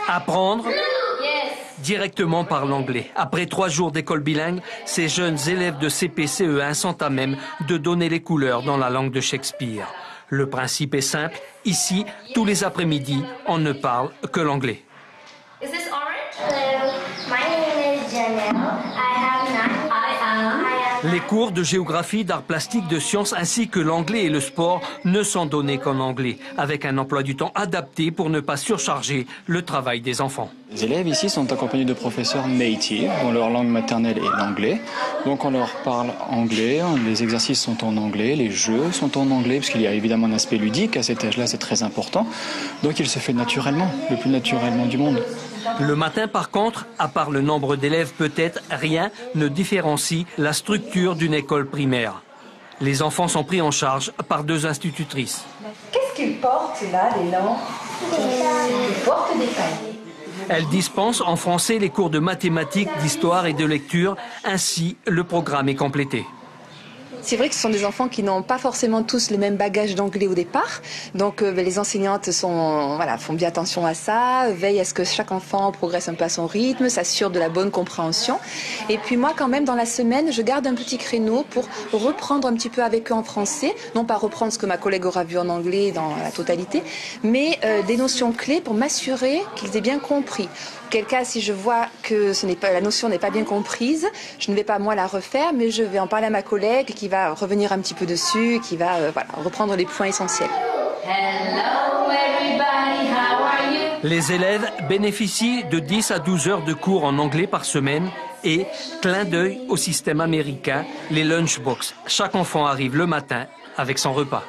Apprendre directement par l'anglais. Après 3 jours d'école bilingue, ces jeunes élèves de CP-CE1 sont à même de donner les couleurs dans la langue de Shakespeare. Le principe est simple. Ici, tous les après-midi, on ne parle que l'anglais. Is this orange? Hello, my name is Janelle. I have 9. Les cours de géographie, d'art plastique, de sciences ainsi que l'anglais et le sport ne sont donnés qu'en anglais, avec un emploi du temps adapté pour ne pas surcharger le travail des enfants. Les élèves ici sont accompagnés de professeurs natifs, dont leur langue maternelle est l'anglais. Donc on leur parle anglais, les exercices sont en anglais, les jeux sont en anglais, parce qu'il y a évidemment un aspect ludique, à cet âge-là c'est très important. Donc il se fait naturellement, le plus naturellement du monde. Le matin, par contre, à part le nombre d'élèves, peut-être rien ne différencie la structure d'une école primaire. Les enfants sont pris en charge par 2 institutrices. Qu'est-ce qu'ils portent là, les lents? Ils portent des paniers. Elles dispensent en français les cours de mathématiques, d'histoire et de lecture. Ainsi, le programme est complété. C'est vrai que ce sont des enfants qui n'ont pas forcément tous le même bagage d'anglais au départ. Donc les enseignantes font bien attention à ça, veillent à ce que chaque enfant progresse un peu à son rythme, s'assurent de la bonne compréhension. Et puis moi, quand même, dans la semaine, je garde un petit créneau pour reprendre un petit peu avec eux en français. Non pas reprendre ce que ma collègue aura vu en anglais dans la totalité, mais des notions clés pour m'assurer qu'ils aient bien compris. Quel cas, si je vois que la notion n'est pas bien comprise, je ne vais pas moi la refaire, mais je vais en parler à ma collègue qui va revenir un petit peu dessus, qui va reprendre les points essentiels. Hello everybody, how are you? Les élèves bénéficient de 10 à 12 heures de cours en anglais par semaine et, clin d'œil au système américain, les lunchbox. Chaque enfant arrive le matin avec son repas.